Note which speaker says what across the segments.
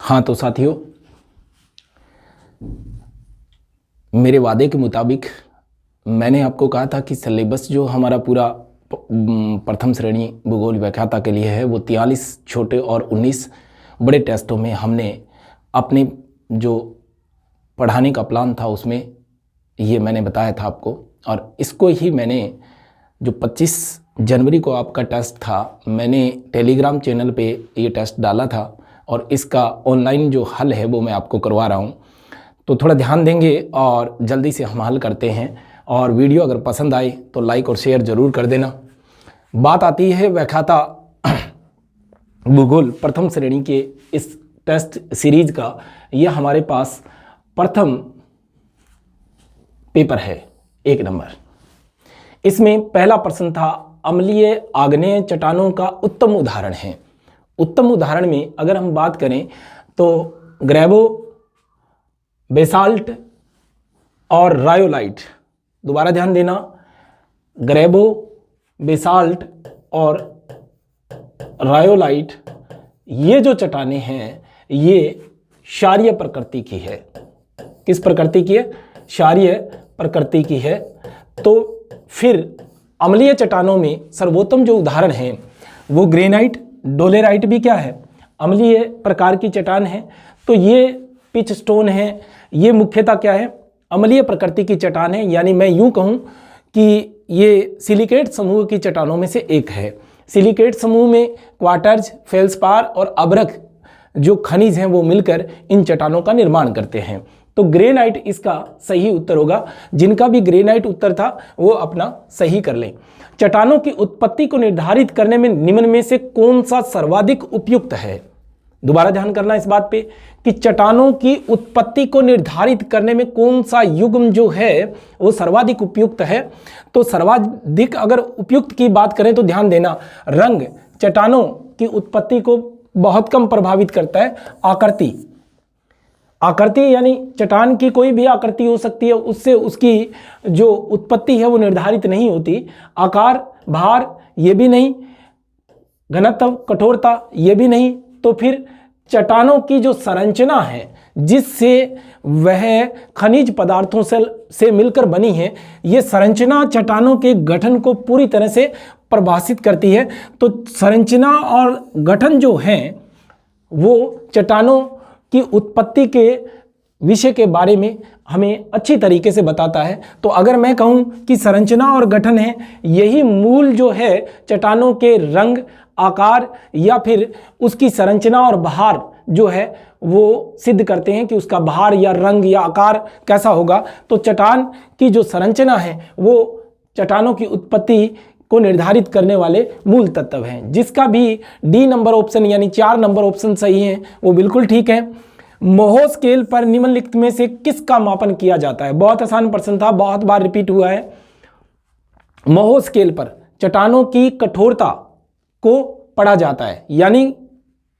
Speaker 1: हाँ तो साथियों, मेरे वादे के मुताबिक मैंने आपको कहा था कि सिलेबस जो हमारा पूरा प्रथम श्रेणी भूगोल व्याख्याता के लिए है वो 43 छोटे और 19 बड़े टेस्टों में हमने अपने जो पढ़ाने का प्लान था उसमें ये मैंने बताया था आपको। और इसको ही मैंने जो 25 जनवरी को आपका टेस्ट था, मैंने टेलीग्राम चैनल पे ये टेस्ट डाला था और इसका ऑनलाइन जो हल है वो मैं आपको करवा रहा हूँ। तो थोड़ा ध्यान देंगे और जल्दी से हम हल करते हैं। और वीडियो अगर पसंद आए तो लाइक और शेयर ज़रूर कर देना। बात आती है व्याख्याता भूगोल प्रथम श्रेणी के इस टेस्ट सीरीज का। यह हमारे पास प्रथम पेपर है 1 नंबर। इसमें पहला प्रश्न था अम्लीय आग्नेय चट्टानों का उत्तम उदाहरण है। उत्तम उदाहरण में अगर हम बात करें तो ग्रेबो, बेसाल्ट और रायोलाइट। दोबारा ध्यान देना, ग्रेबो, बेसाल्ट और रायोलाइट ये जो चट्टानें हैं ये क्षारीय प्रकृति की है। किस प्रकृति की है? क्षारीय प्रकृति की है। तो फिर अम्लीय चट्टानों में सर्वोत्तम जो उदाहरण है वो ग्रेनाइट, डोलेराइट भी क्या है? अम्लीय प्रकार की चट्टान है। तो ये पिच स्टोन है, ये मुख्यतः क्या है? अम्लीय प्रकृति की चट्टान है। यानी मैं यूं कहूं कि ये सिलिकेट समूह की चट्टानों में से एक है। सिलिकेट समूह में क्वार्टज, फेल्सपार और अब्रक जो खनिज हैं वो मिलकर इन चट्टानों का निर्माण करते हैं। तो ग्रेनाइट इसका सही उत्तर होगा। जिनका भी ग्रेनाइट उत्तर था वो अपना सही कर लें। चट्टानों की उत्पत्ति को निर्धारित करने में निम्न में से कौन सा सर्वाधिक उपयुक्त है? दोबारा ध्यान करना इस बात पे कि चट्टानों की उत्पत्ति को निर्धारित करने में कौन सा युग्म जो है वो सर्वाधिक उपयुक्त है। तो सर्वाधिक अगर उपयुक्त की बात करें तो ध्यान देना, रंग चट्टानों की उत्पत्ति को बहुत कम प्रभावित करता है। आकृति यानी चट्टान की कोई भी आकृति हो सकती है, उससे उसकी जो उत्पत्ति है वो निर्धारित नहीं होती। आकार, भार ये भी नहीं, घनत्व, कठोरता ये भी नहीं। तो फिर चट्टानों की जो संरचना है जिससे वह खनिज पदार्थों से मिलकर बनी है, ये संरचना चट्टानों के गठन को पूरी तरह से परिभाषित करती है। तो संरचना और गठन जो है वो चट्टानों की उत्पत्ति के विषय के बारे में हमें अच्छी तरीके से बताता है। तो अगर मैं कहूं कि संरचना और गठन है, यही मूल जो है चट्टानों के रंग, आकार या फिर उसकी संरचना और भार जो है वो सिद्ध करते हैं कि उसका भार या रंग या आकार कैसा होगा। तो चट्टान की जो संरचना है वो चट्टानों की उत्पत्ति को निर्धारित करने वाले मूल तत्व हैं। जिसका भी डी नंबर ऑप्शन यानी 4 नंबर ऑप्शन सही है वो बिल्कुल ठीक है। मोहो स्केल पर निम्नलिखित में से किसका मापन किया जाता है? बहुत आसान प्रश्न था, बहुत बार रिपीट हुआ है। मोहो स्केल पर चट्टानों की कठोरता को पढ़ा जाता है। यानी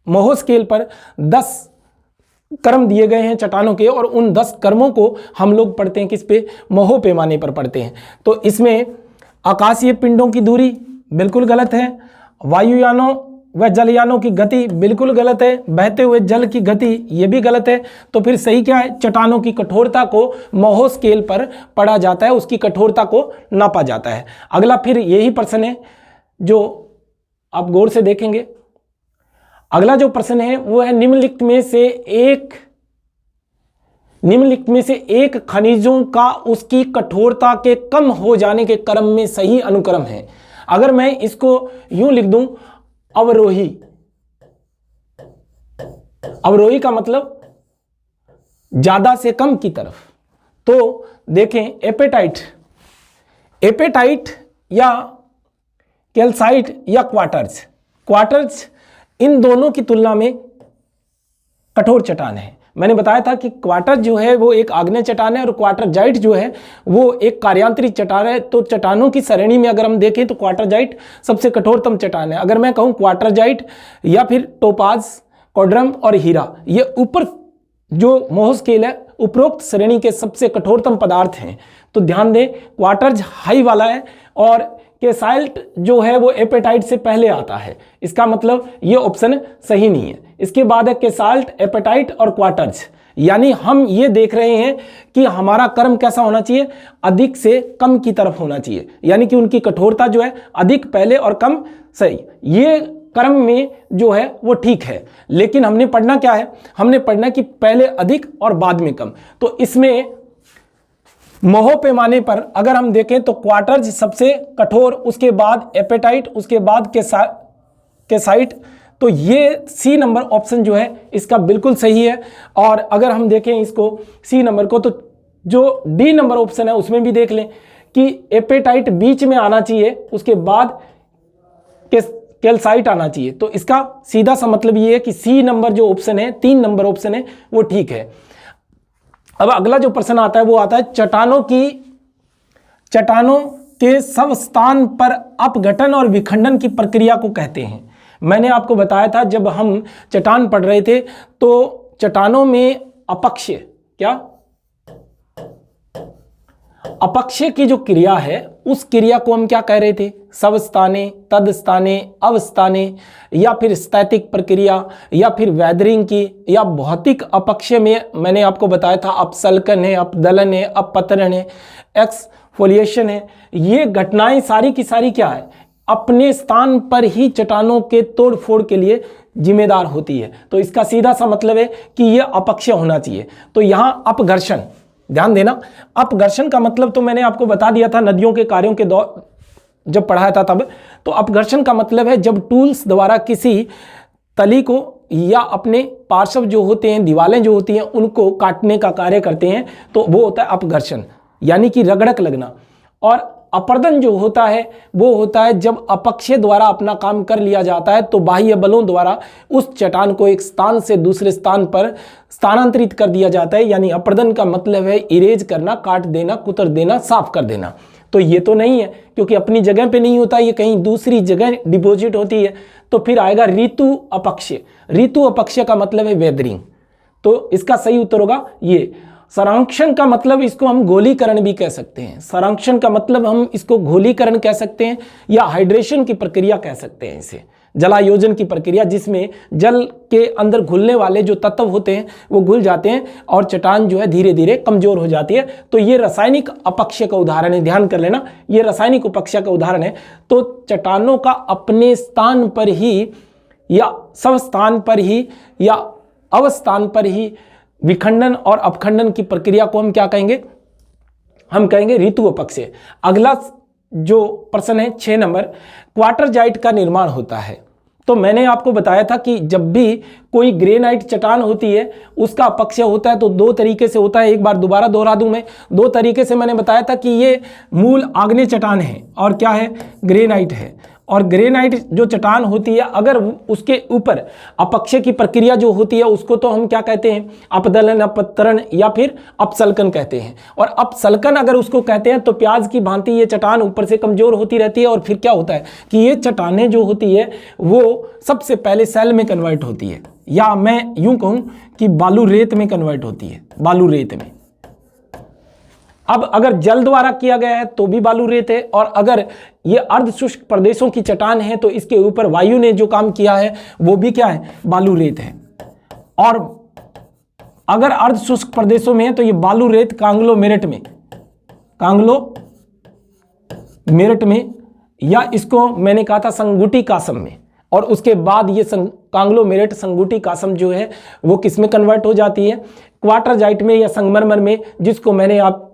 Speaker 1: मोहो स्केल पर 10 कर्म दिए गए हैं चट्टानों के और उन 10 कर्मों को हम लोग पढ़ते हैं किस पे? मोहो पैमाने पर पढ़ते हैं। तो इसमें आकाशीय पिंडों की दूरी बिल्कुल गलत है, वायुयानों व जलयानों की गति बिल्कुल गलत है, बहते हुए जल की गति ये भी गलत है। तो फिर सही क्या है? चट्टानों की कठोरता को मोहो स्केल पर पढ़ा जाता है, उसकी कठोरता को नापा जाता है। अगला फिर यही प्रश्न है जो आप गौर से देखेंगे। अगला जो प्रश्न है वो है निम्नलिखित में से एक खनिजों का उसकी कठोरता के कम हो जाने के क्रम में सही अनुक्रम है। अगर मैं इसको यूं लिख दूं, अवरोही। अवरोही का मतलब ज्यादा से कम की तरफ। तो देखें एपेटाइट या कैल्साइट या क्वार्टज इन दोनों की तुलना में कठोर चट्टान है। मैंने बताया था कि क्वार्टज जो है वो एक आग्नेय चट्टान है और क्वार्टरजाइट जो है वो एक कार्यांतरिक चट्टान है। तो चट्टानों की श्रेणी में अगर हम देखें तो क्वार्टरजाइट सबसे कठोरतम चट्टान है। अगर मैं कहूं क्वार्टरजाइट या फिर टोपाज, कोड्रम और हीरा, ये ऊपर जो मोहो स्केल है उपरोक्त श्रेणी के सबसे कठोरतम पदार्थ हैं। तो ध्यान दें, क्वार्टज हाई वाला है और कैल्साइट जो है वो एपेटाइट से पहले आता है। इसका मतलब ये ऑप्शन सही नहीं है। इसके बाद है केसाल्ट, एपेटाइट और क्वार्टर्ज। यानी हम ये देख रहे हैं कि हमारा कर्म कैसा होना चाहिए, अधिक से कम की तरफ होना चाहिए, यानी कि उनकी कठोरता जो है अधिक पहले और कम सही, ये कर्म में जो है वो ठीक है। लेकिन हमने पढ़ना क्या है, हमने पढ़ना कि पहले अधिक और बाद में कम। तो इसमें मोह पैमाने पर अगर हम देखें तो क्वार्टर्ज सबसे कठोर, उसके बाद एपेटाइट, उसके बाद केसाइट। तो ये सी नंबर ऑप्शन जो है इसका बिल्कुल सही है। और अगर हम देखें इसको सी नंबर को, तो जो डी नंबर ऑप्शन है उसमें भी देख लें कि एपेटाइट बीच में आना चाहिए, उसके बाद कैल्साइट आना चाहिए। तो इसका सीधा सा मतलब ये है कि सी नंबर जो ऑप्शन है, 3 नंबर ऑप्शन है, वो ठीक है। अब अगला जो प्रश्न आता है वो आता है चट्टानों के सब स्थान पर अपघटन और विखंडन की प्रक्रिया को कहते हैं। मैंने आपको बताया था जब हम चट्टान पढ़ रहे थे तो चट्टानों में अपक्षय, क्या अपक्षय की जो क्रिया है उस क्रिया को हम क्या कह रहे थे, सबस्थाने, तदस्थाने, अवस्थाने, या फिर स्थैतिक प्रक्रिया, या फिर वेदरिंग की, या भौतिक अपक्षय में मैंने आपको बताया था अपसल्कन है, अपदलन है, अपपतन है, एक्सफोलिएशन है। ये घटनाएं सारी की सारी क्या है, अपने स्थान पर ही चट्टानों के तोड़ फोड़ के लिए जिम्मेदार होती है। तो इसका सीधा सा मतलब है कि यह अपक्षय होना चाहिए। तो यहां अपघर्षण, ध्यान देना, अपघर्षण का मतलब तो मैंने आपको बता दिया था नदियों के कार्यों के दौर जब पढ़ाया था तब। तो अपघर्षण का मतलब है जब टूल्स द्वारा किसी तली को या अपने पार्श्व जो होते हैं, दीवारें जो होती हैं, उनको काटने का कार्य करते हैं, तो वो होता है अपघर्षण, यानी कि रगड़क लगना। और अपर्दन जो होता है वो होता है जब अपक्षय द्वारा अपना काम कर लिया जाता है, तो बाह्य बलों द्वारा उस चट्टान को एक स्थान से दूसरे स्थान पर स्थानांतरित कर दिया जाता है। यानी अपर्दन का मतलब है इरेज करना, काट देना, कुतर देना, साफ कर देना। तो ये तो नहीं है, क्योंकि अपनी जगह पे नहीं होता, ये कहीं दूसरी जगह डिपॉजिट होती है। तो फिर आएगा ऋतु अपक्षय। ऋतु अपक्षय का मतलब है वेदरिंग। तो इसका सही उत्तर होगा ये। संरक्षण का मतलब इसको हम गोलीकरण भी कह सकते हैं। संरक्षण का मतलब हम इसको गोलीकरण कह सकते हैं, या हाइड्रेशन की प्रक्रिया कह सकते हैं इसे, जलायोजन की प्रक्रिया, जिसमें जल के अंदर घुलने वाले जो तत्व होते हैं वो घुल जाते हैं और चट्टान जो है धीरे धीरे कमजोर हो जाती है। तो ये रासायनिक अपक्षय का उदाहरण है, ध्यान कर लेना, ये रासायनिक अपक्षय का उदाहरण है। तो चट्टानों का अपने स्थान पर ही या सब स्थान पर ही या अवस्थान पर ही विखंडन और अपखंडन की प्रक्रिया को हम क्या कहेंगे, हम कहेंगे ऋतु अपक्षय। अगला जो प्रश्न है 6 नंबर, क्वार्टरजाइट का निर्माण होता है। तो मैंने आपको बताया था कि जब भी कोई ग्रेनाइट चट्टान होती है उसका अपक्षय होता है तो 2 तरीके से होता है। एक बार दोबारा दोहरा दूं मैं, 2 तरीके से मैंने बताया था कि ये मूल आग्नेय चट्टान है और क्या है, ग्रेनाइट है। और ग्रेनाइट जो चट्टान होती है अगर उसके ऊपर अपक्षय की प्रक्रिया जो होती है उसको तो हम क्या कहते हैं, अपदलन, अपत्तरण या फिर अपसल्कन कहते हैं। और अपसल्कन अगर उसको कहते हैं तो प्याज की भांति ये चट्टान ऊपर से कमजोर होती रहती है और फिर क्या होता है कि ये चट्टानें जो होती है वो सबसे पहले सेल में कन्वर्ट होती है, या मैं यूं कहूं कि बालू रेत में कन्वर्ट होती है, बालू रेत में। अब अगर जल द्वारा किया गया है तो भी बालू रेत है, और अगर ये अर्ध शुष्क प्रदेशों की चट्टान है तो इसके ऊपर वायु ने जो काम किया है वो भी क्या है, बालू रेत है। और अगर अर्ध शुष्क प्रदेशों में है तो ये बालू रेत कांग्लोमेरेट में, या इसको मैंने कहा था संगुटी कासम में, और उसके बाद ये कांग्लोमेरेट संगुटी कासम जो है वो किस में कन्वर्ट हो जाती है, क्वार्टरजाइट में या संगमरमर में, जिसको मैंने आप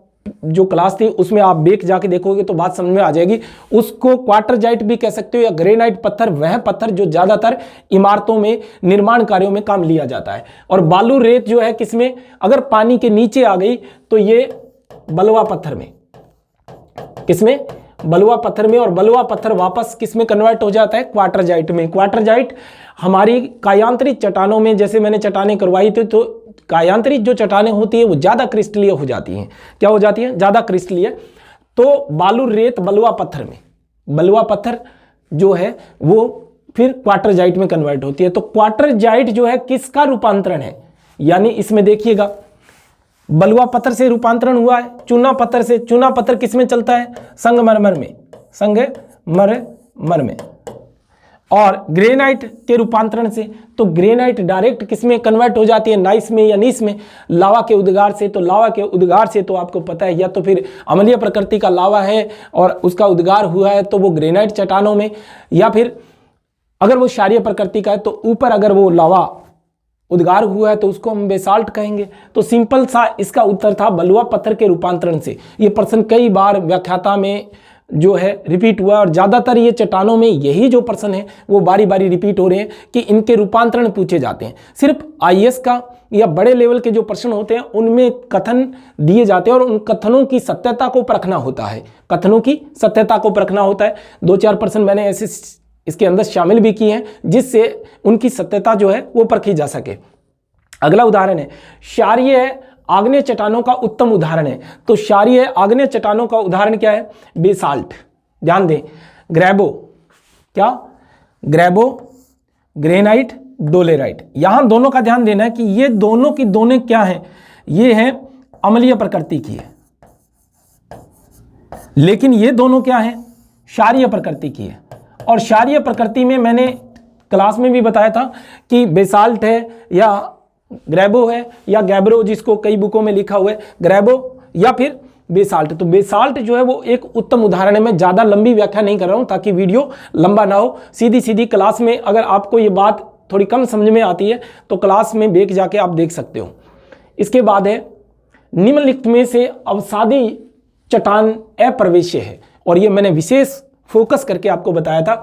Speaker 1: जो क्लास थी उसमें आप बेक जाके देखोगे तो बात समझ में आ जाएगी। उसको क्वार्टरजाइट भी कह सकते हो, या ग्रेनाइट पत्थर, वह पत्थर जो ज्यादातर इमारतों में, निर्माण कार्यों में काम लिया जाता है। और बालू रेत जो है किसमें, अगर पानी के नीचे आ गई तो ये बलुआ पत्थर में, किसमें, बलुआ पत्थर में, और बलुआ पत्थर वापस किसमें कन्वर्ट हो जाता है, क्वार्टरजाइट में। क्वार्टरजाइट हमारी कायांतरित चट्टानों में, जैसे मैंने चट्टानें करवाई थी, तो कायांतरित जो चट्टानें होती है वो ज्यादा क्रिस्टलीय हो जाती हैं। क्या हो जाती है, ज्यादा क्रिस्टलीय। तो बालू रेत बलुआ पत्थर में, बलुआ पत्थर जो है वो फिर क्वार्टरजाइट में कन्वर्ट होती है। तो क्वार्टरजाइट जो है किसका रूपांतरण है, यानी इसमें देखिएगा बलुआ पत्थर से रूपांतरण हुआ है चूना पत्थर से। चूना पत्थर किसमें चलता है, संगमरमर में, संगमरमर में। और ग्रेनाइट के रूपांतरण से, तो ग्रेनाइट डायरेक्ट किस में कन्वर्ट हो जाती है, नाइस में या नीस में, लावा के उद्गार से। तो लावा के उद्गार से तो आपको पता है, या तो फिर अम्लीय प्रकृति का लावा है और उसका उद्गार हुआ है तो वो ग्रेनाइट चट्टानों में, या फिर अगर वो क्षारीय प्रकृति का है तो ऊपर अगर वो लावा उद्गार हुआ है तो उसको हम बेसाल्ट कहेंगे। तो सिंपल सा इसका उत्तर था बलुआ पत्थर के रूपांतरण से। ये प्रश्न कई बार व्याख्याता में जो है रिपीट हुआ, और ज़्यादातर ये चट्टानों में यही जो प्रश्न है वो बारी बारी रिपीट हो रहे हैं कि इनके रूपांतरण पूछे जाते हैं। सिर्फ आईएएस का या बड़े लेवल के जो प्रश्न होते हैं उनमें कथन दिए जाते हैं और उन कथनों की सत्यता को परखना होता है, कथनों की सत्यता को परखना होता है। 2-4 प्रश्न मैंने ऐसे इसके अंदर शामिल भी किए हैं जिससे उनकी सत्यता जो है वो परखी जा सके। अगला उदाहरण है क्षारीय आग्नेय चट्टानों का उत्तम उदाहरण है। तो क्षारीय आग्नेय चट्टानों का उदाहरण क्या है, बेसाल्ट। ध्यान दें, ग्रेबो, क्या ग्रेबो, ग्रेनाइट, डोलेराइट। यहां दोनों का ध्यान देना है कि ये दोनों की दोनों क्या हैं, ये हैं अम्लीय प्रकृति की है, लेकिन ये दोनों क्या हैं, क्षारीय प्रकृति की है। और क्षारीय प्रकृति में मैंने क्लास में भी बताया था कि बेसाल्ट है या ग्रेबो है या गैब्रो, जिसको कई बुकों में लिखा हुआ है ग्रेबो या फिर बेसाल्ट। तो बेसाल्ट जो है वो एक उत्तम उदाहरण है। मैं ज़्यादा लंबी व्याख्या नहीं कर रहा हूँ ताकि वीडियो लंबा ना हो। सीधी सीधी क्लास में अगर आपको ये बात थोड़ी कम समझ में आती है तो क्लास में बैठ जाके आप देख सकते हो। इसके बाद है निम्नलिखित में से अवसादी चट्टान अप्रवेश्य है, और ये मैंने विशेष फोकस करके आपको बताया था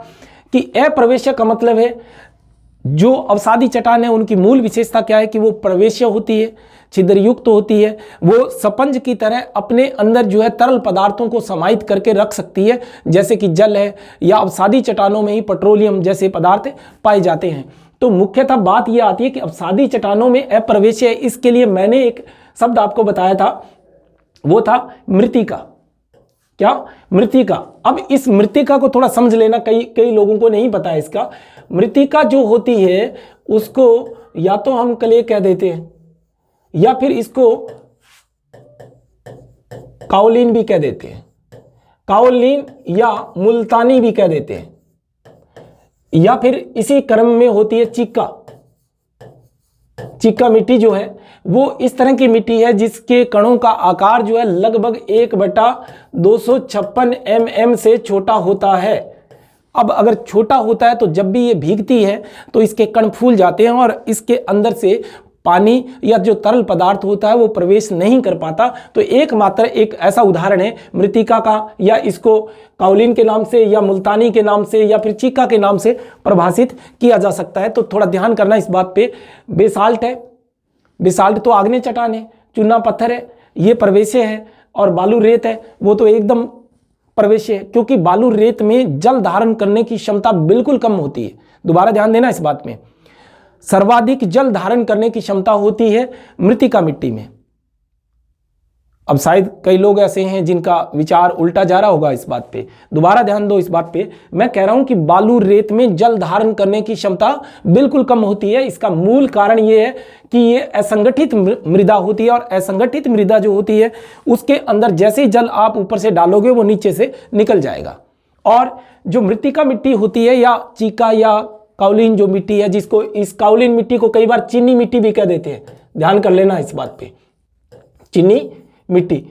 Speaker 1: कि अप्रवेश्य का मतलब है जो अवसादी चट्टान है उनकी मूल विशेषता क्या है कि वो प्रवेश्य होती है, छिद्रयुक्त होती है, वो स्पंज की तरह अपने अंदर जो है तरल पदार्थों को समाहित करके रख सकती है, जैसे कि जल है, या अवसादी चट्टानों में ही पेट्रोलियम जैसे पदार्थ पाए जाते हैं। तो मुख्यतः बात यह आती है कि अवसादी चट्टानों में अप्रवेश्य है। इसके लिए मैंने एक शब्द आपको बताया था, वो था मृत्तिका। क्या, मृत्तिका। अब इस मृत्तिका को थोड़ा समझ लेना, कई लोगों को नहीं पता है इसका। मृत्तिका जो होती है उसको या तो हम क्ले कह देते हैं या फिर इसको काओलिन भी कह देते हैं, काओलिन या मुल्तानी भी कह देते हैं, या फिर इसी क्रम में होती है चीका। चीका मिट्टी जो है वो इस तरह की मिट्टी है जिसके कणों का आकार जो है लगभग 1/256 mm से छोटा होता है। अब अगर छोटा होता है तो जब भी ये भीगती है तो इसके कण फूल जाते हैं और इसके अंदर से पानी या जो तरल पदार्थ होता है वो प्रवेश नहीं कर पाता। तो एकमात्र एक ऐसा उदाहरण है मृत्तिका का, या इसको काओलिन के नाम से या मुल्तानी के नाम से या फिर चीका के नाम से परिभाषित किया जा सकता है। तो थोड़ा ध्यान करना इस बात पे। बेसाल्ट है, बेसाल्ट तो आग्नेय चट्टान है, चूना पत्थर है, ये प्रवेश्य है, और बालू रेत है वो तो एकदम प्रवेश्य है, क्योंकि बालू रेत में जल धारण करने की क्षमता बिल्कुल कम होती है। दोबारा ध्यान देना इस बात में, सर्वाधिक जल धारण करने की क्षमता होती है मृत्तिका मिट्टी में। अब शायद कई लोग ऐसे हैं जिनका विचार उल्टा जा रहा होगा इस बात पे, दोबारा ध्यान दो इस बात पे। मैं कह रहा हूं कि बालू रेत में जल धारण करने की क्षमता बिल्कुल कम होती है। इसका मूल कारण ये है कि ये असंगठित मृदा होती है, और असंगठित मृदा जो होती है उसके अंदर जैसे ही जल आप ऊपर से डालोगे वो नीचे से निकल जाएगा। और जो मृत्तिका मिट्टी होती है या चीका या काओलिन जो मिट्टी है, जिसको इस काओलिन मिट्टी को कई बार चीनी मिट्टी भी कह देते हैं, ध्यान कर लेना इस बात पे, चीनी मिट्टी,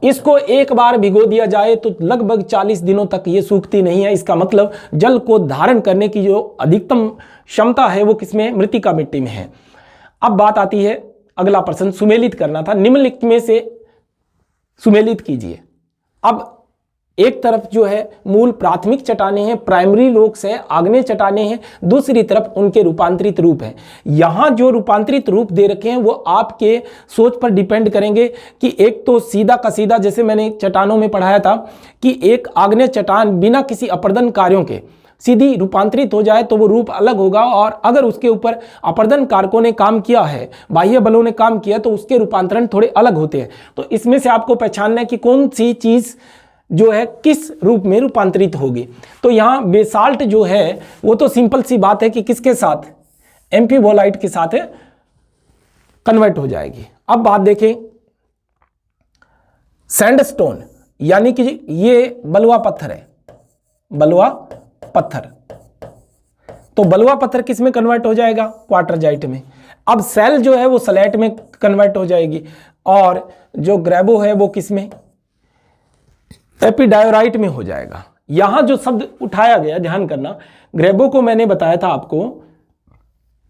Speaker 1: इसको एक बार भिगो दिया जाए तो लगभग 40 दिनों तक ये सूखती नहीं है। इसका मतलब जल को धारण करने की जो अधिकतम क्षमता है वो किसमें, मृत्तिका मिट्टी में है। अब बात आती है, अगला प्रश्न सुमेलित करना था, निम्नलिखित में से सुमेलित कीजिए। अब एक तरफ जो है मूल प्राथमिक चट्टानें हैं, प्राइमरी रॉक्स है, आग्नेय चट्टानें हैं, दूसरी तरफ उनके रूपांतरित रूप हैं। यहाँ जो रूपांतरित रूप दे रखे हैं वो आपके सोच पर डिपेंड करेंगे कि एक तो सीधा का सीधा, जैसे मैंने चट्टानों में पढ़ाया था कि एक आग्नेय चट्टान बिना किसी अपर्दन कार्यों के सीधी रूपांतरित हो जाए तो वो रूप अलग होगा, और अगर उसके ऊपर अपर्दन कारकों ने काम किया है, बाह्य बलों ने काम किया, तो उसके रूपांतरण थोड़े अलग होते हैं। तो इसमें से आपको पहचानना है कि कौन सी चीज जो है किस रूप में रूपांतरित होगी। तो यहाँ बेसाल्ट जो है वो तो सिंपल सी बात है कि किसके साथ, एम्फीबोलाइट के साथ कन्वर्ट हो जाएगी। अब बात देखें सैंडस्टोन, यानी कि ये बलुआ पत्थर है, बलुआ पत्थर। तो बलुआ पत्थर किस में कन्वर्ट हो जाएगा? क्वार्टरजाइट में। अब सेल जो है वो स्लेट में कन्वर्ट हो जाएगी, और जो ग्रेबो है वो किस में? एपिडायोराइट में हो जाएगा। यहां जो शब्द उठाया गया, ध्यान करना, ग्रेबो को मैंने बताया था आपको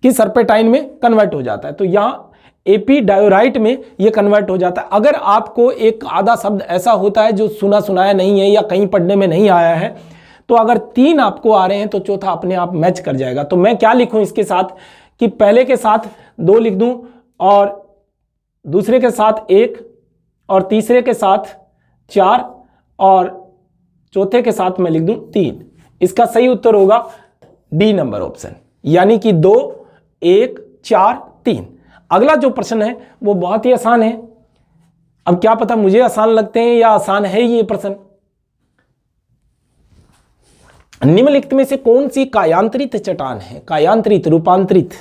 Speaker 1: कि सर्पेटाइन में कन्वर्ट हो जाता है, तो यहां एपिडायोराइट में ये कन्वर्ट हो जाता है। अगर आपको एक आधा शब्द ऐसा होता है जो सुना सुनाया नहीं है या कहीं पढ़ने में नहीं आया है, तो अगर 3 आपको आ रहे हैं तो चौथा अपने आप मैच कर जाएगा। तो मैं क्या लिखूं इसके साथ कि पहले के साथ 2 लिख दूं, और दूसरे के साथ 1, और तीसरे के साथ 4, और चौथे के साथ मैं लिख दूं 3। इसका सही उत्तर होगा डी नंबर ऑप्शन, यानी कि 2, 1, 4, 3। अगला जो प्रश्न है वो बहुत ही आसान है। अब क्या पता मुझे आसान लगते हैं या आसान है ये प्रश्न। निम्नलिखित में से कौन सी कायांतरित चट्टान है? कायांतरित, रूपांतरित।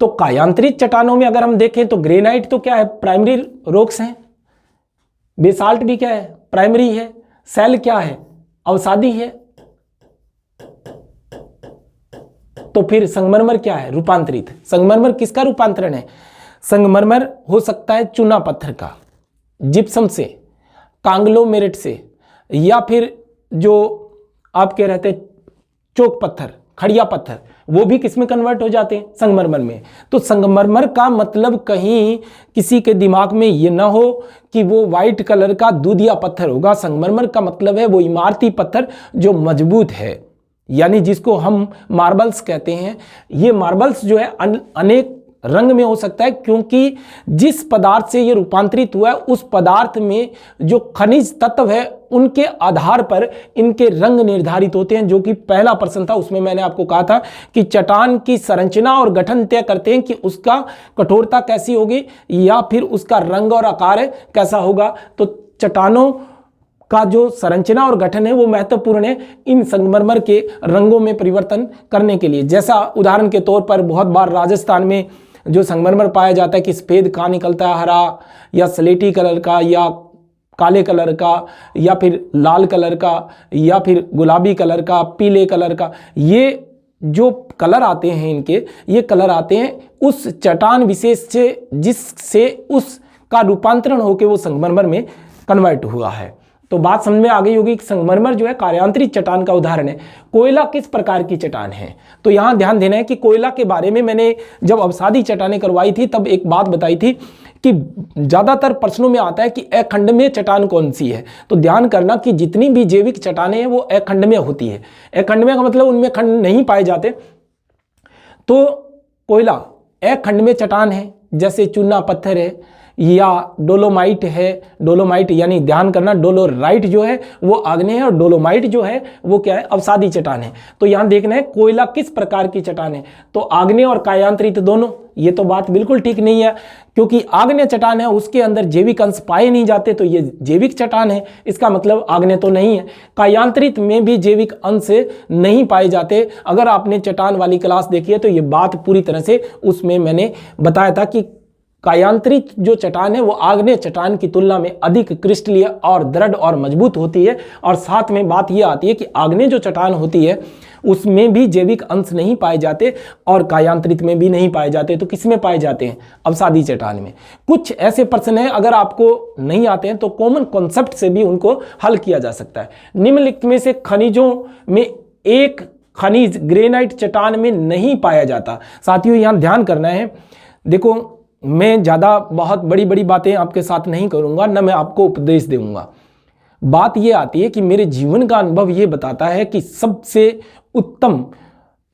Speaker 1: तो कायांतरित चट्टानों में अगर हम देखें तो ग्रेनाइट तो क्या है? प्राइमरी रॉक्स हैं। बेसाल्ट भी क्या है? प्राइमरी है। सेल क्या है? अवसादी है। तो फिर संगमरमर क्या है? रूपांतरित। संगमरमर किसका रूपांतरण है? संगमरमर हो सकता है चूना पत्थर का, जिप्सम से, कांग्लोमेरेट से, या फिर जो आप कह रहे थे चोक पत्थर, खड़िया पत्थर, वो भी किस में कन्वर्ट हो जाते हैं? संगमरमर में। तो संगमरमर का मतलब कहीं किसी के दिमाग में ये ना हो कि वो वाइट कलर का दूधिया पत्थर होगा। संगमरमर का मतलब है वो इमारती पत्थर जो मजबूत है, यानी जिसको हम मार्बल्स कहते हैं। ये मार्बल्स जो है अनेक रंग में हो सकता है, क्योंकि जिस पदार्थ से ये रूपांतरित हुआ है उस पदार्थ में जो खनिज तत्व है उनके आधार पर इनके रंग निर्धारित होते हैं। जो कि पहला प्रश्न था, उसमें मैंने आपको कहा था कि चट्टान की संरचना और गठन तय करते हैं कि उसका कठोरता कैसी होगी या फिर उसका रंग और आकार कैसा होगा। तो चट्टानों का जो संरचना और गठन है वो महत्वपूर्ण है इन संगमरमर के रंगों में परिवर्तन करने के लिए। जैसा उदाहरण के तौर पर बहुत बार राजस्थान में जो संगमरमर पाया जाता है कि सफ़ेद कहाँ निकलता है, हरा या स्लेटी कलर का या काले कलर का या फिर लाल कलर का या फिर गुलाबी कलर का, पीले कलर का, ये जो कलर आते हैं इनके, ये कलर आते हैं उस चट्टान विशेष से जिससे उसका रूपांतरण होकर वो संगमरमर में कन्वर्ट हुआ है। तो बात समझ में आ गई होगी कि संगमरमर जो है कार्यांतरित चट्टान का उदाहरण है। कोयला किस प्रकार की चट्टान है? तो यहां ध्यान देना है कि कोयला के बारे में मैंने जब अवसादी चट्टानें करवाई थी तब एक बात बताई थी कि ज्यादातर प्रश्नों में आता है कि अखंडमय चट्टान कौन सी है। तो ध्यान करना कि जितनी भी जैविक चट्टानें हैं वो अखंडमय होती है। अखंडमय का मतलब उनमें खंड नहीं पाए जाते। तो कोयला अखंडमय चट्टान है, जैसे चूना पत्थर है या डोलोमाइट है। डोलोमाइट यानी ध्यान करना, डोलोराइट जो है वो आग्नेय है और डोलोमाइट जो है वो क्या है? अवसादी चट्टान है। तो यहां देखना है कोयला किस प्रकार की चट्टान है। तो आग्नेय और कायांतरित दोनों, ये तो बात बिल्कुल ठीक नहीं है, क्योंकि आग्नेय चट्टान है उसके अंदर जैविक अंश पाए नहीं जाते, तो ये जैविक चट्टान है, इसका मतलब आग्नेय तो नहीं है। कायांतरित में भी जैविक अंश नहीं पाए जाते। अगर आपने चट्टान वाली क्लास देखी है तो ये बात पूरी तरह से उसमें मैंने बताया था कि कायांतरित जो चट्टान है वो आग्नेय चट्टान की तुलना में अधिक क्रिस्टलीय और दृढ़ और मजबूत होती है। और साथ में बात यह आती है कि आग्नेय जो चट्टान होती है उसमें भी जैविक अंश नहीं पाए जाते और कायांतरित में भी नहीं पाए जाते। तो किस में पाए जाते हैं? अवसादी चट्टान में। कुछ ऐसे प्रश्न हैं अगर आपको नहीं आते हैं तो कॉमन कॉन्सेप्ट से भी उनको हल किया जा सकता है। निम्नलिखित में से खनिजों में एक खनिज ग्रेनाइट चट्टान में नहीं पाया जाता। साथियों यहां ध्यान करना है, देखो मैं ज़्यादा बहुत बड़ी बड़ी बातें आपके साथ नहीं करूँगा, न मैं आपको उपदेश दूंगा। बात ये आती है कि मेरे जीवन का अनुभव ये बताता है कि सबसे उत्तम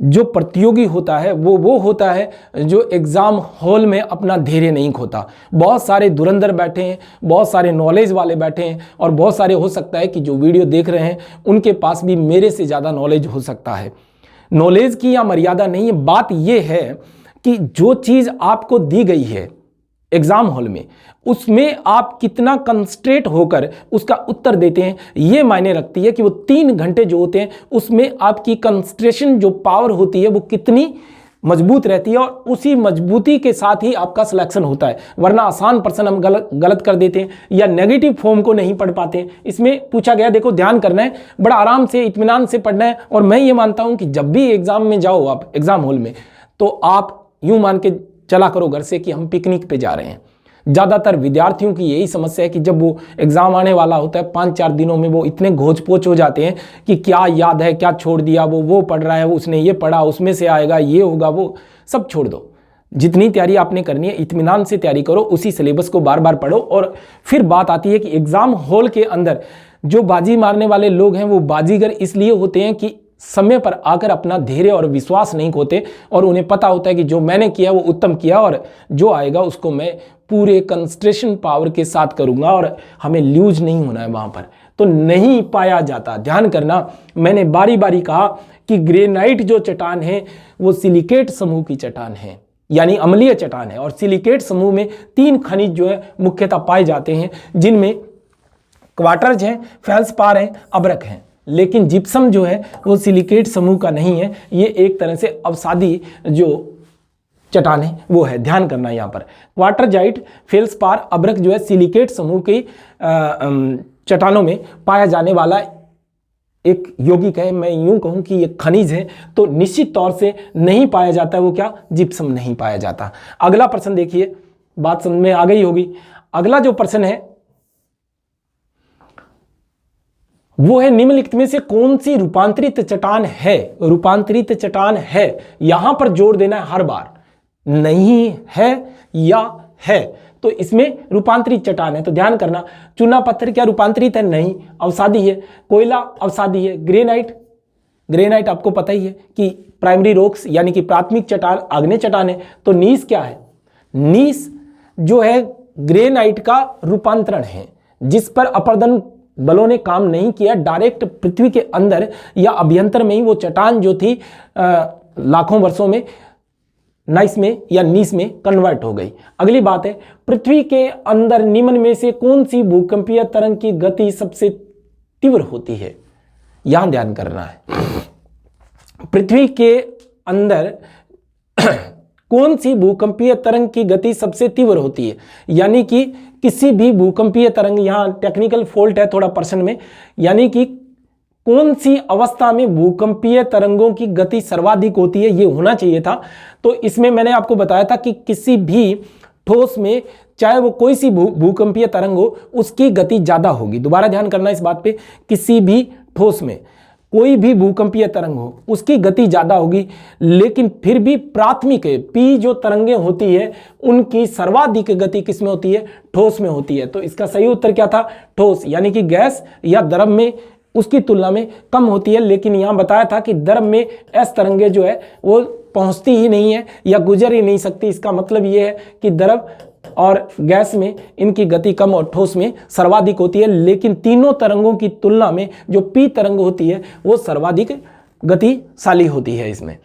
Speaker 1: जो प्रतियोगी होता है वो होता है जो एग्ज़ाम हॉल में अपना धैर्य नहीं खोता। बहुत सारे धुरंधर बैठे हैं, बहुत सारे नॉलेज वाले बैठे हैं, और बहुत सारे हो सकता है कि जो वीडियो देख रहे हैं उनके पास भी मेरे से ज़्यादा नॉलेज हो सकता है। नॉलेज की या मर्यादा नहीं है, बात ये है कि जो चीज़ आपको दी गई है एग्जाम हॉल में उसमें आप कितना कंसंट्रेट होकर उसका उत्तर देते हैं, ये मायने रखती है कि वो 3 घंटे जो होते हैं उसमें आपकी कंसंट्रेशन जो पावर होती है वो कितनी मजबूत रहती है और उसी मजबूती के साथ ही आपका सिलेक्शन होता है, वरना आसान प्रश्न हम गलत कर देते हैं या नेगेटिव फॉर्म को नहीं पढ़ पाते हैं। इसमें पूछा गया, देखो ध्यान करना है, बड़ा आराम से इत्मीनान से पढ़ना है। और मैं ये मानता हूं कि जब भी एग्जाम में जाओ आप एग्जाम हॉल में, तो आप यूं मान के चला करो घर से कि हम पिकनिक पे जा रहे हैं। ज़्यादातर विद्यार्थियों की यही समस्या है कि जब वो एग्ज़ाम आने वाला होता है 5-4 दिनों में वो इतने घोच पोच हो जाते हैं कि क्या याद है क्या छोड़ दिया, वो पढ़ रहा है, उसने ये पढ़ा, उसमें से आएगा, ये होगा, वो सब छोड़ दो। जितनी तैयारी आपने करनी है इत्मीनान से तैयारी करो, उसी सिलेबस को बार बार पढ़ो। और फिर बात आती है कि एग्ज़ाम हॉल के अंदर जो बाजी मारने वाले लोग हैं वो बाजीगर इसलिए होते हैं कि समय पर आकर अपना धैर्य और विश्वास नहीं खोते और उन्हें पता होता है कि जो मैंने किया वो उत्तम किया और जो आएगा उसको मैं पूरे कंसंट्रेशन पावर के साथ करूंगा और हमें लूज नहीं होना है वहां पर। तो नहीं पाया जाता। ध्यान करना, मैंने बारी बारी कहा कि ग्रेनाइट जो चट्टान है वो सिलिकेट समूह की चट्टान है, यानी अम्लीय चट्टान है। और सिलिकेट समूह में 3 खनिज जो है मुख्यतः पाए जाते हैं, जिनमें क्वार्टज हैं, फेल्सपार हैं, अब्रक हैं। लेकिन जिप्सम जो है वो सिलिकेट समूह का नहीं है, ये एक तरह से अवसादी जो चट्टान है वो है। ध्यान करना यहाँ पर क्वार्टरजाइट, फेल्सपार, अब्रक जो है सिलिकेट समूह की चट्टानों में पाया जाने वाला एक यौगिक है। मैं यूं कहूं कि ये खनिज है, तो निश्चित तौर से नहीं पाया जाता है वो क्या, जिप्सम नहीं पाया जाता। अगला प्रश्न देखिए, बात समझ में आ गई होगी। अगला जो प्रश्न है वो है निम्नलिखित में से कौन सी रूपांतरित चट्टान है। रूपांतरित चट्टान है, यहां पर जोर देना है हर बार, नहीं है या है। तो इसमें रूपांतरित चट्टान है, तो ध्यान करना। चूना पत्थर क्या रूपांतरित है? नहीं, अवसादी है। कोयला अवसादी है। ग्रेनाइट आपको पता ही है कि प्राइमरी रॉक्स यानी कि प्राथमिक चट्टान, आग्नेय चट्टान है। तो नीस क्या है? नीस जो है ग्रेनाइट का रूपांतरण है, जिस पर अपर्दन बलों ने काम नहीं किया, डायरेक्ट पृथ्वी के अंदर या अभ्यंतर में ही वो चट्टान जो थी लाखों वर्षों में नाइस में या नीस में कन्वर्ट हो गई। अगली बात है, पृथ्वी के अंदर निम्न में से कौन सी भूकंपीय तरंग की गति सबसे तीव्र होती है? यहां ध्यान करना है। पृथ्वी के अंदर कौन सी भूकंपीय तरंग की गति सबसे तीव्र होती है? यानी कि किसी भी भूकंपीय तरंग, यहां टेक्निकल फॉल्ट है थोड़ा प्रश्न में, यानी कि कौन सी अवस्था में भूकंपीय तरंगों की गति सर्वाधिक होती है, ये होना चाहिए था। तो इसमें मैंने आपको बताया था कि किसी भी ठोस में चाहे वो कोई सी भूकंपीय तरंग हो, उसकी गति ज्यादा होगी। दोबारा ध्यान करना इस बात पे, किसी भी ठोस में कोई भी भूकंपीय तरंग हो उसकी गति ज्यादा होगी, लेकिन फिर भी प्राथमिक पी जो तरंगें होती है उनकी सर्वाधिक गति किस में होती है? ठोस में होती है। तो इसका सही उत्तर क्या था? ठोस, यानी कि गैस या द्रव में उसकी तुलना में कम होती है। लेकिन यहां बताया था कि द्रव में एस तरंगे जो है वो पहुंचती ही नहीं है या गुजर ही नहीं सकती। इसका मतलब ये है कि द्रव और गैस में इनकी गति कम और ठोस में सर्वाधिक होती है। लेकिन तीनों तरंगों की तुलना में जो पी तरंग होती है वो सर्वाधिक गतिशाली होती है। इसमें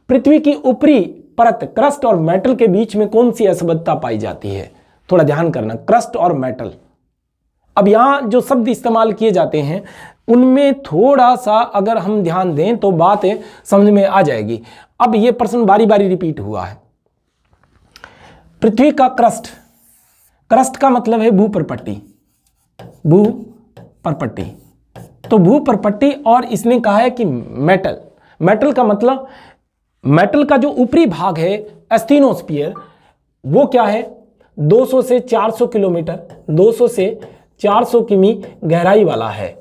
Speaker 1: पृथ्वी की ऊपरी परत क्रस्ट और मेटल के बीच में कौन सी असंबद्धता पाई जाती है? थोड़ा ध्यान करना, क्रस्ट और मेटल। अब यहां जो शब्द इस्तेमाल किए जाते हैं उनमें थोड़ा सा अगर हम ध्यान दें तो बात समझ में आ जाएगी। अब ये प्रश्न बारी बारी रिपीट हुआ है। पृथ्वी का क्रस्ट, क्रस्ट का मतलब है भूपरपट्टी, भूपरपट्टी। तो भूपरपट्टी, और इसने कहा है कि मेटल, मेटल का मतलब मेटल का जो ऊपरी भाग है एस्थेनोस्फीयर, वो क्या है? 200 से 400 किलोमीटर, 200 से 400 किमी गहराई वाला है।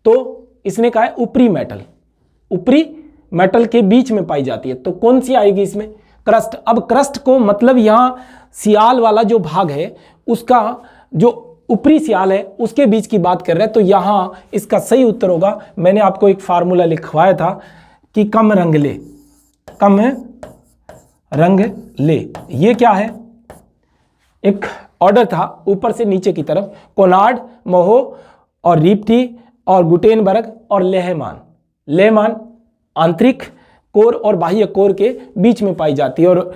Speaker 1: तो इसने कहा है ऊपरी मेटल, ऊपरी मेटल के बीच में पाई जाती है। तो कौन सी आएगी इसमें? क्रस्ट। अब क्रस्ट को मतलब यहां सियाल वाला जो भाग है उसका जो ऊपरी सियाल है उसके बीच की बात कर रहे हैं। तो यहां इसका सही उत्तर होगा, मैंने आपको एक फार्मूला लिखवाया था कि कम रंग ले, कम रंग ले। ये क्या है? एक ऑर्डर था ऊपर से नीचे की तरफ, कोनार्ड, मोहो और रिप्टी और गुटेनबर्ग और लेहमान। लेहमान आंतरिक कोर और बाह्य कोर के बीच में पाई जाती है, और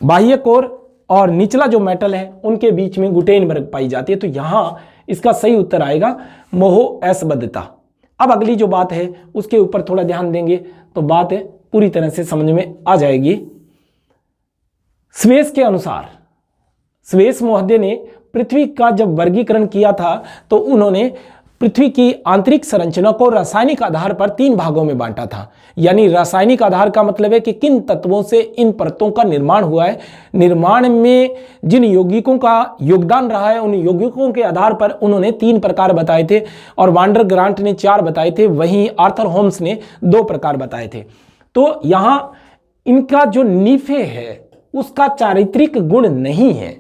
Speaker 1: बाह्य कोर और निचला जो मेटल है उनके बीच में गुटेनबर्ग पाई जाती है। तो यहां इसका सही उत्तर आएगा मोहो असंबद्धता। अब अगली जो बात है उसके ऊपर थोड़ा ध्यान देंगे तो बात पूरी तरह से समझ में आ जाएगी। स्वेस के अनुसार, स्वेस महोदय ने पृथ्वी का जब वर्गीकरण किया था तो उन्होंने पृथ्वी की आंतरिक संरचना को रासायनिक आधार पर 3 भागों में बांटा था। यानी रासायनिक आधार का मतलब है कि किन तत्वों से इन परतों का निर्माण हुआ है, निर्माण में जिन यौगिकों का योगदान रहा है, उन यौगिकों के आधार पर उन्होंने 3 प्रकार बताए थे और वांडर ग्रांट ने 4 बताए थे, वहीं आर्थर होम्स ने 2 प्रकार बताए थे। तो यहां इनका जो नीफे है उसका चारित्रिक गुण नहीं है,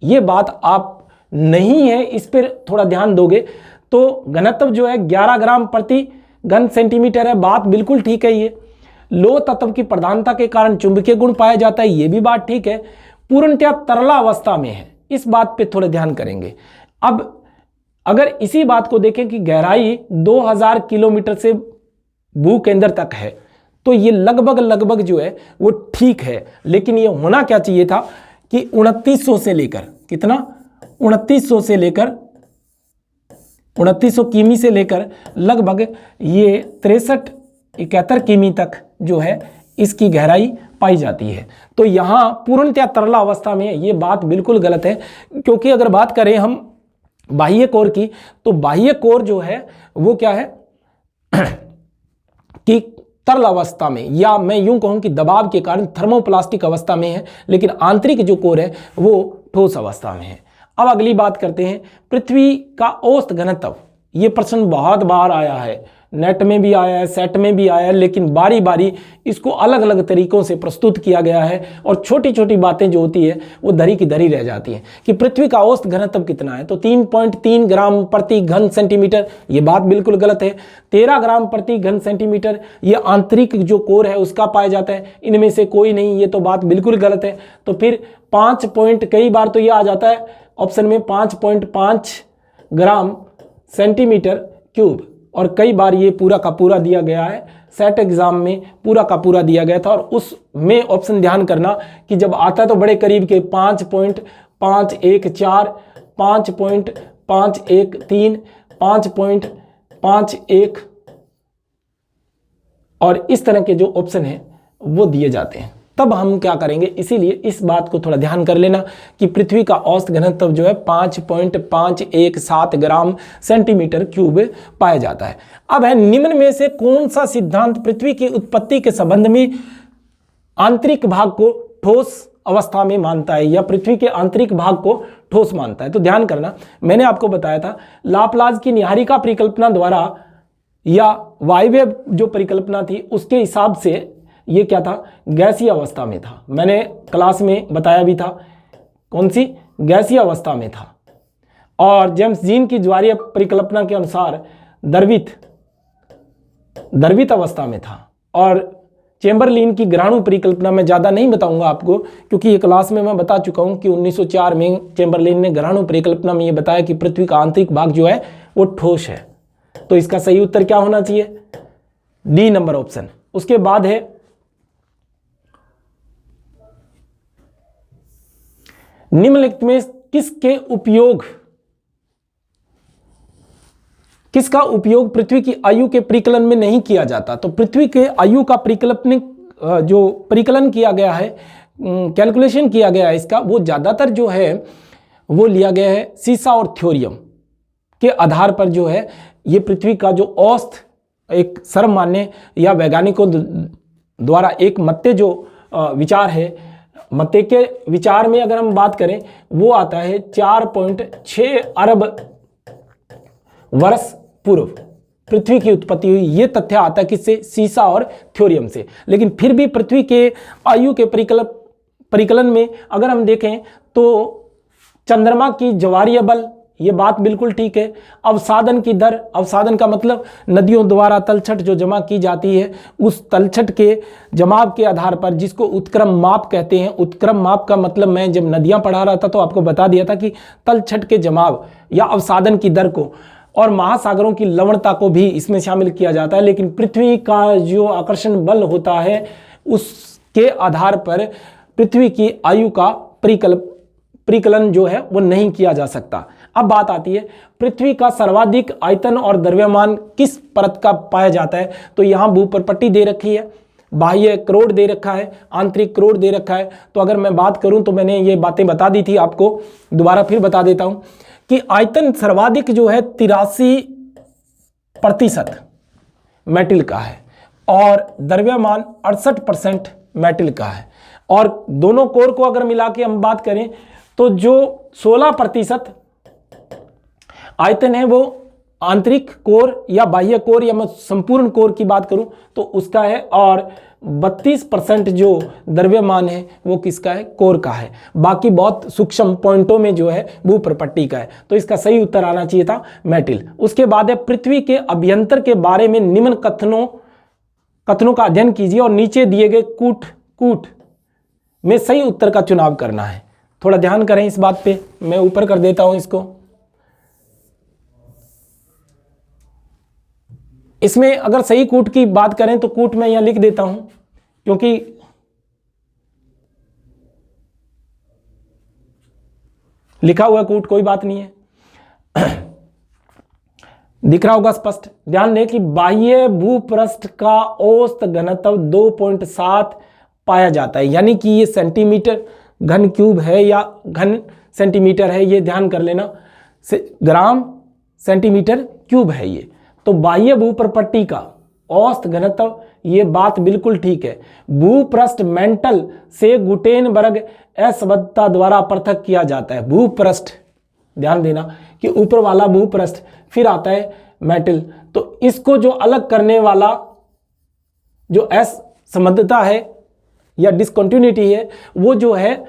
Speaker 1: ये बात आप नहीं है, इस पर थोड़ा ध्यान दोगे तो घनत्व जो है 11 ग्राम प्रति घन सेंटीमीटर है, बात बिल्कुल ठीक है। ये लोह तत्व की प्रधानता के कारण चुंबकीय गुण पाया जाता है, ये भी बात ठीक है। पूर्णतया तरला अवस्था में है, इस बात पे थोड़ा ध्यान करेंगे। अब अगर इसी बात को देखें कि गहराई 2000 किलोमीटर से भू केंद्र तक है तो ये लगभग जो है वो ठीक है, लेकिन ये होना क्या चाहिए था कि 2900 से लेकर कितना 2900 किमी से लेकर लगभग ये 63-71 किमी तक जो है इसकी गहराई पाई जाती है। तो यहाँ पूर्णतया तरला अवस्था में ये बात बिल्कुल गलत है, क्योंकि अगर बात करें हम बाह्य कोर की तो बाह्य कोर जो है वो क्या है कि तरल अवस्था में, या मैं यूं कहूं कि दबाव के कारण थर्मोप्लास्टिक अवस्था में है, लेकिन आंतरिक जो कोर है वो ठोस अवस्था में है। अब अगली बात करते हैं पृथ्वी का औसत घनत्व। ये प्रश्न बहुत बार आया है, नेट में भी आया है, सेट में भी आया है, लेकिन बारी बारी इसको अलग अलग तरीकों से प्रस्तुत किया गया है और छोटी छोटी बातें जो होती है वो धरी की धरी रह जाती हैं कि पृथ्वी का औसत घनत्व कितना है, तो 3.3 ग्राम प्रति घन सेंटीमीटर, ये बात बिल्कुल गलत है। 13 ग्राम प्रति घन सेंटीमीटर ये आंतरिक जो कोर है उसका पाया जाता है, इनमें से कोई नहीं, ये तो बात बिल्कुल गलत है। तो फिर 5 पॉइंट, कई बार तो ये आ जाता है ऑप्शन में 5.5 ग्राम सेंटीमीटर क्यूब, और कई बार ये पूरा का पूरा दिया गया है, सेट एग्जाम में पूरा का पूरा दिया गया था। और उसमें ऑप्शन ध्यान करना कि जब आता है तो बड़े करीब के 5.514, 5.513, 5.51 और इस तरह के जो ऑप्शन हैं वो दिए जाते हैं। तब हम क्या करेंगे, इसीलिए इस बात को थोड़ा ध्यान कर लेना कि पृथ्वी का औसत घनत्व जो है 5.517 ग्राम सेंटीमीटर क्यूब पाया जाता है। अब है निम्न में से कौन सा सिद्धांत पृथ्वी की उत्पत्ति के संबंध में आंतरिक भाग को ठोस अवस्था में मानता है या पृथ्वी के आंतरिक भाग को ठोस मानता है। तो ध्यान करना, मैंने आपको बताया था लाप्लास की न्याहारिका परिकल्पना द्वारा या वायवीय जो परिकल्पना थी उसके हिसाब से ये क्या था, गैसीय अवस्था में था। मैंने क्लास में बताया भी था, कौन सी, गैसीय अवस्था में था। और जेम्स जीन की ज्वारीय परिकल्पना के अनुसार द्रवित अवस्था में था। और चेम्बरलिन की ग्रहणु परिकल्पना में ज़्यादा नहीं बताऊंगा आपको, क्योंकि ये क्लास में मैं बता चुका हूं कि 1904 में चेम्बरलिन ने ग्रहणु परिकल्पना में ये बताया कि पृथ्वी का आंतरिक भाग जो है वो ठोस है। तो इसका सही उत्तर क्या होना चाहिए, डी नंबर ऑप्शन। उसके बाद है निम्नलिखित में किसका उपयोग पृथ्वी की आयु के परिकलन में नहीं किया जाता। तो पृथ्वी के आयु का जो परिकलन किया गया है, कैलकुलेशन किया गया है इसका, वो ज़्यादातर जो है वो लिया गया है सीसा और थ्योरियम के आधार पर। जो है ये पृथ्वी का जो औसत एक सर्वमान्य या वैज्ञानिकों द्वारा एक मत्ते जो विचार है, मत्ते के विचार में अगर हम बात करें वो आता है 4.6 अरब वर्ष पूर्व पृथ्वी की उत्पत्ति हुई। ये तथ्य आता है किससे, सीसा और थ्योरियम से। लेकिन फिर भी पृथ्वी के आयु के परिकलन में अगर हम देखें तो चंद्रमा की ज्वारीय बल, ये बात बिल्कुल ठीक है। अवसादन की दर, अवसादन का मतलब नदियों द्वारा तलछट जो जमा की जाती है, उस तलछट के जमाव के आधार पर, जिसको उत्क्रम माप कहते हैं। उत्क्रम माप का मतलब मैं जब नदियां पढ़ा रहा था तो आपको बता दिया था कि तलछट के जमाव या अवसादन की दर को और महासागरों की लवणता को भी इसमें शामिल किया जाता है। लेकिन पृथ्वी का जो आकर्षण बल होता है उसके आधार पर पृथ्वी की आयु का परिकलन जो है वो नहीं किया जा सकता। अब बात आती है पृथ्वी का सर्वाधिक आयतन और द्रव्यमान किस परत का पाया जाता है। तो यहाँ भूपर्पट्टी दे रखी है, बाह्य क्रोड दे रखा है, आंतरिक क्रोड दे रखा है। तो अगर मैं बात करूं तो मैंने ये बातें बता दी थी आपको, दोबारा फिर बता देता हूं कि आयतन सर्वाधिक जो है 83% मेटल का है और द्रव्यमान 68% मेटल का है। और दोनों कोर को अगर मिला के हम बात करें तो जो 16% आयतन है वो आंतरिक कोर या बाह्य कोर या मैं संपूर्ण कोर की बात करूं तो उसका है, और 32% जो द्रव्यमान है वो किसका है, कोर का है। बाकी बहुत सूक्ष्म पॉइंटों में जो है भूप्रपट्टी का है। तो इसका सही उत्तर आना चाहिए था मेटल। उसके बाद है पृथ्वी के अभ्यंतर के बारे में निम्न कथनों का अध्ययन कीजिए और नीचे दिए गए कूट में सही उत्तर का चुनाव करना है। थोड़ा ध्यान करें इस बात पे, मैं ऊपर कर देता हूं इसको। इसमें अगर सही कूट की बात करें तो कूट मैं यहां लिख देता हूं, क्योंकि लिखा हुआ कूट कोई बात नहीं है, दिख रहा होगा स्पष्ट। ध्यान दें कि बाह्य भूपृष्ठ का औसत घनत्व 2.7 पाया जाता है, यानी कि ये सेंटीमीटर घन क्यूब है या घन सेंटीमीटर है, ये ध्यान कर लेना। ग्राम सेंटीमीटर क्यूब है ये। तो बाह्य भूप्रपट्टी का औसत घनत्व, ये बात बिल्कुल ठीक है। भूपृष्ठ मेंटल से गुटेनबर्ग असंबद्धता द्वारा पृथक किया जाता है। भूपृष्ठ, ध्यान देना कि ऊपर वाला भूपृष्ठ, फिर आता है मेटल। तो इसको जो अलग करने वाला जो असंबद्धता है या डिसकंटिन्यूटी है वो जो है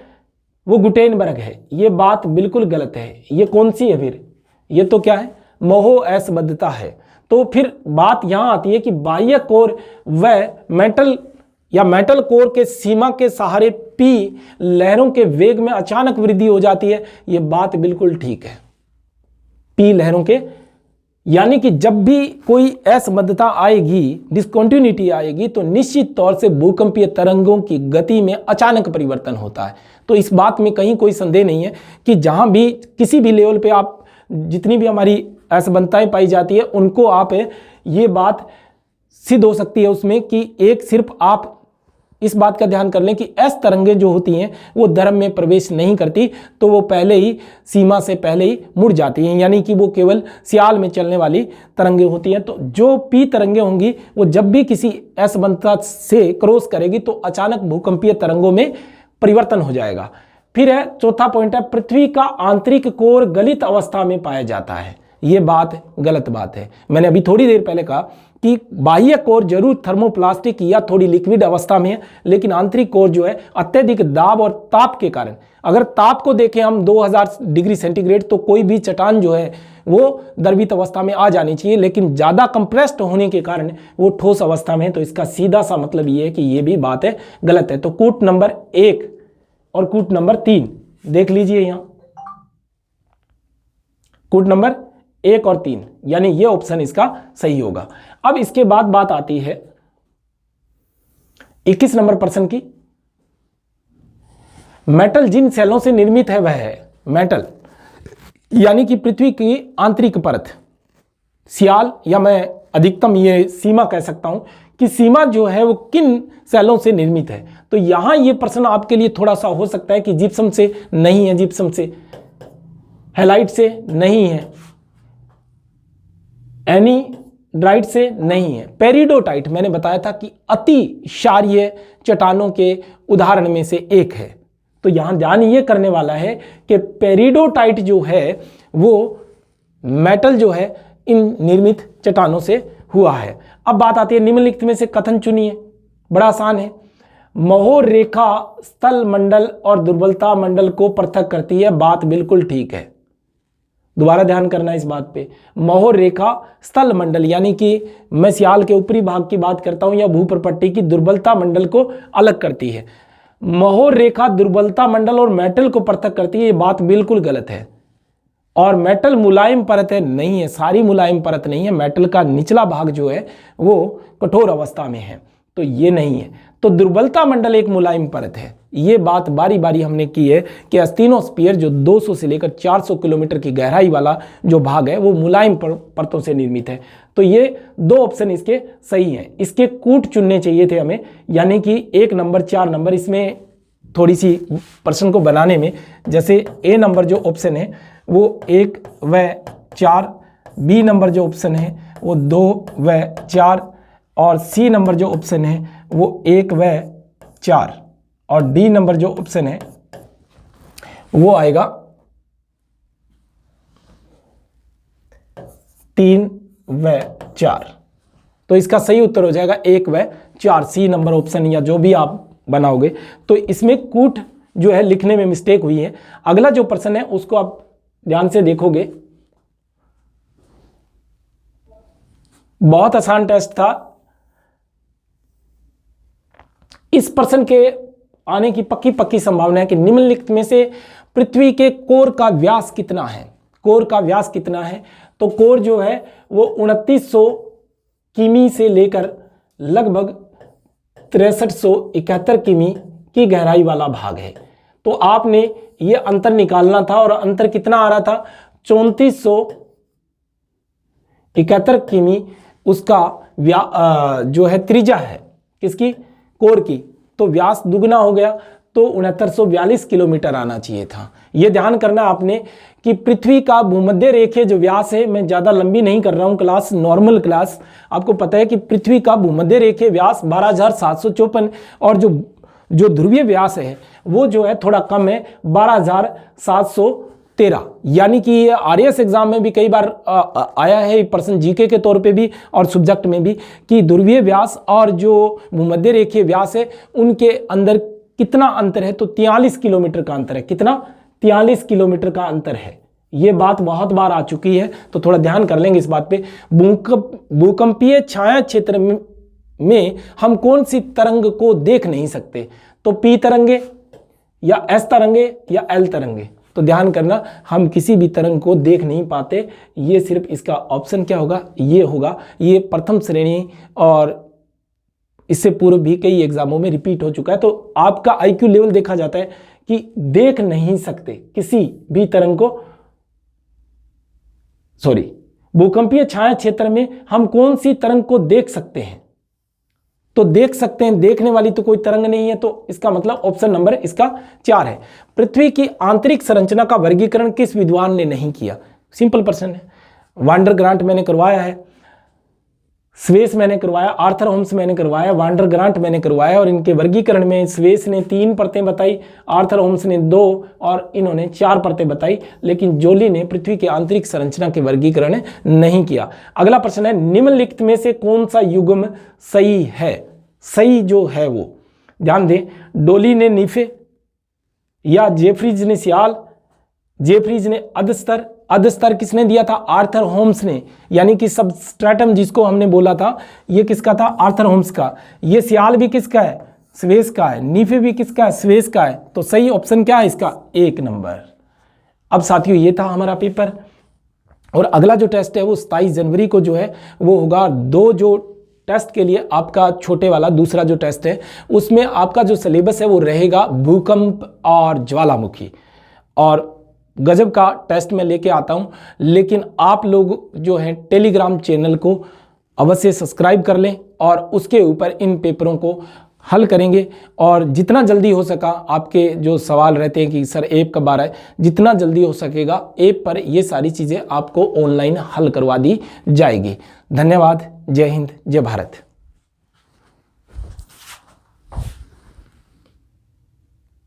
Speaker 1: वो गुटेनबर्ग है। ये बात बिल्कुल गलत है। ये कौन सी है फिर? ये तो क्या है, मोहो असंबद्धता है। तो फिर बात यहां आती है कि बाह्य कोर व मेटल या मेटल कोर के सीमा के सहारे पी लहरों के वेग में अचानक वृद्धि हो जाती है। ये बात बिल्कुल ठीक है। पी लहरों के, यानी कि जब भी कोई असंबद्धता आएगी, डिसकंटिन्यूटी आएगी, तो निश्चित तौर से भूकंपीय तरंगों की गति में अचानक परिवर्तन होता है। तो इस बात में कहीं कोई संदेह नहीं है कि जहां भी किसी भी लेवल पे आप जितनी भी हमारी असंबद्धताएं पाई जाती है उनको आप ये बात सिद्ध हो सकती है उसमें कि एक सिर्फ आप इस बात का ध्यान कर लें कि एस तरंगें जो होती हैं वो धर्म में प्रवेश नहीं करती, तो वो पहले ही सीमा से पहले ही मुड़ जाती हैं, यानी कि वो केवल सियाल में चलने वाली तरंगें होती हैं। तो जो पी तरंगें होंगी वो जब भी किसी असंबद्धता से क्रॉस करेगी तो अचानक भूकंपीय तरंगों में परिवर्तन हो जाएगा। फिर है चौथा पॉइंट है, पृथ्वी का आंतरिक कोर गलित अवस्था में पाया जाता है। ये बात गलत बात है। मैंने अभी थोड़ी देर पहले कहा कि बाह्य कोर जरूर थर्मोप्लास्टिक या थोड़ी लिक्विड अवस्था में है, लेकिन आंतरिक कोर जो है अत्यधिक दाब और ताप के कारण, अगर ताप को देखें हम 2000 डिग्री सेंटीग्रेड, तो कोई भी चट्टान जो है वो द्रवित अवस्था में आ जानी चाहिए, लेकिन ज़्यादा कंप्रेस्ड होने के कारण वो ठोस अवस्था में है। तो इसका सीधा सा मतलब ये है कि ये भी बात है गलत है। तो कूट नंबर 1 और कूट नंबर 3 देख लीजिए यहाँ, कूट नंबर 1 और 3, यानी ये ऑप्शन इसका सही होगा। अब इसके बाद बात आती है 21 नंबर प्रश्न की। मेटल जिन सेलों से निर्मित है वह है मेटल, यानी कि पृथ्वी की आंतरिक परत, सियाल, या मैं अधिकतम ये सीमा कह सकता हूं कि सीमा जो है वो किन सेलों से निर्मित है। तो यहां ये प्रश्न आपके लिए थोड़ा सा हो सकता है कि जिप्सम से नहीं है, जिप्सम से, हैलाइट से नहीं है, एनीड्राइट से नहीं है, पेरिडोटाइट मैंने बताया था कि अति क्षारीय चट्टानों के उदाहरण में से एक है। तो यहां ध्यान ये करने वाला है कि पेरिडोटाइट जो है वो मेटल जो है इन निर्मित चट्टानों से हुआ है। अब बात आती है निम्नलिखित में से कथन चुनिए, बड़ा आसान है। मोहर रेखा स्थल मंडल और दुर्बलता मंडल को पृथक करती है, बात बिल्कुल ठीक है। दोबारा ध्यान करना इस बात पे। मोहर रेखा स्थल मंडल, यानी कि मैं सियाल के ऊपरी भाग की बात करता हूं, या भूप्रपट्टी की दुर्बलता मंडल को अलग करती है। मोहर रेखा दुर्बलता मंडल और मेटल को पृथक करती है, ये बात बिल्कुल गलत है। और मेटल मुलायम परत है, नहीं है, सारी मुलायम परत नहीं है। मेटल का निचला भाग जो है वो कठोर अवस्था में है। तो ये नहीं है। तो दुर्बलता मंडल एक मुलायम परत है। ये बात बारी बारी हमने की है कि एस्टेनोस्फीयर जो 200 से लेकर 400 किलोमीटर की गहराई वाला जो भाग है वो मुलायम परतों से निर्मित है। तो ये 2 ऑप्शन इसके सही हैं। इसके कूट चुनने चाहिए थे हमें, यानी कि 1 नंबर 4 नंबर। इसमें थोड़ी सी प्रश्न को बनाने में, जैसे ए नंबर जो ऑप्शन है वो 1 व 4, बी नंबर जो ऑप्शन है वो 2 व 4, और सी नंबर जो ऑप्शन है वो 1 व 4, और डी नंबर जो ऑप्शन है वो आएगा 3 व 4। तो इसका सही उत्तर हो जाएगा 1 व 4, सी नंबर ऑप्शन, या जो भी आप बनाओगे। तो इसमें कूट जो है लिखने में मिस्टेक हुई है। अगला जो प्रश्न है उसको आप ध्यान से देखोगे, बहुत आसान टेस्ट था। इस प्रश्न के आने की पक्की संभावना है कि निम्नलिखित में से पृथ्वी के कोर का व्यास कितना है। कोर का व्यास कितना है? तो कोर जो है वो 2900 किमी से लेकर लगभग 6371 किमी की गहराई वाला भाग है। तो आपने ये अंतर निकालना था, और अंतर कितना आ रहा था? 3471 किमी उसका जो है त्रिज्या है, किसकी? कोर की। तो व्यास दुगना हो गया, तो 6942 किलोमीटर आना चाहिए था। ये ध्यान करना आपने कि पृथ्वी का भूमध्य रेखीय जो व्यास है, मैं ज़्यादा लंबी नहीं कर रहा हूँ क्लास, नॉर्मल क्लास। आपको पता है कि पृथ्वी का भूमध्य रेखीय व्यास 12754, और जो ध्रुवीय व्यास है वो जो है थोड़ा कम है, 12713। यानी कि ये आरएस एग्जाम में भी कई बार आया है प्रश्न, जीके के तौर पे भी और सब्जेक्ट में भी, कि ध्रुवीय व्यास और जो भूमध्य रेखीय व्यास है उनके अंदर कितना अंतर है? तो 43 किलोमीटर का अंतर है। कितना? 43 किलोमीटर का अंतर है। ये बात बहुत बार आ चुकी है, तो थोड़ा ध्यान कर लेंगे इस बात पे। भूकंपीय छाया क्षेत्र में हम कौन सी तरंग को देख नहीं सकते? तो पी तरंगे, या एस तरंगे, या एल तरंगे। तो ध्यान करना, हम किसी भी तरंग को देख नहीं पाते। ये सिर्फ इसका ऑप्शन क्या होगा? ये होगा। ये प्रथम श्रेणी और इससे पूर्व भी कई एग्जामों में रिपीट हो चुका है। तो आपका आईक्यू लेवल देखा जाता है कि देख नहीं सकते किसी भी तरंग को। भूकंपीय छाया क्षेत्र में हम कौन सी तरंग को देख सकते हैं? तो देख सकते हैं, देखने वाली तो कोई तरंग नहीं है। तो इसका मतलब ऑप्शन नंबर इसका 4 है। पृथ्वी की आंतरिक संरचना का वर्गीकरण किस विद्वान ने नहीं किया? सिंपल प्रश्न है। वांडर ग्रांट मैंने करवाया है, स्वेस मैंने करवाया, आर्थर होम्स मैंने करवाया, वांडर ग्रांट मैंने करवाया। और इनके वर्गीकरण में स्वेस ने 3 परतें बताई, आर्थर होम्स ने 2, और इन्होंने 4 परतें बताई। लेकिन जोली ने पृथ्वी की आंतरिक संरचना के वर्गीकरण नहीं किया। अगला प्रश्न है, निम्नलिखित में से कौन सा युग्म सही है? सही जो है वो ध्यान दें, डोली ने नीफे, या जेफरीज ने सियाल, जेफरीज ने अधस्तर। अधस्तर किसने दिया था? आर्थर होम्स ने। यानी कि सबस्ट्रेटम जिसको हमने बोला था, ये किसका था? आर्थर होम्स का। ये सियाल भी किसका है? स्वेस का है। नीफे भी किसका है? स्वेस का है। तो सही ऑप्शन क्या है इसका? 1 नंबर। अब साथियों ये था हमारा पेपर, और अगला जो टेस्ट है वो 27 जनवरी को जो है वो होगा। 2 जो टेस्ट के लिए आपका छोटे वाला दूसरा जो टेस्ट है उसमें आपका जो सिलेबस है वो रहेगा भूकंप और ज्वालामुखी, और गजब का टेस्ट मैं लेके आता हूं। लेकिन आप लोग जो हैं टेलीग्राम चैनल को अवश्य सब्सक्राइब कर लें, और उसके ऊपर इन पेपरों को हल करेंगे। और जितना जल्दी हो सका, आपके जो सवाल रहते हैं कि सर ऐप कब आ रहा है, जितना जल्दी हो सकेगा ऐप पर ये सारी चीज़ें आपको ऑनलाइन हल करवा दी जाएगी। धन्यवाद। जय हिंद, जय भारत।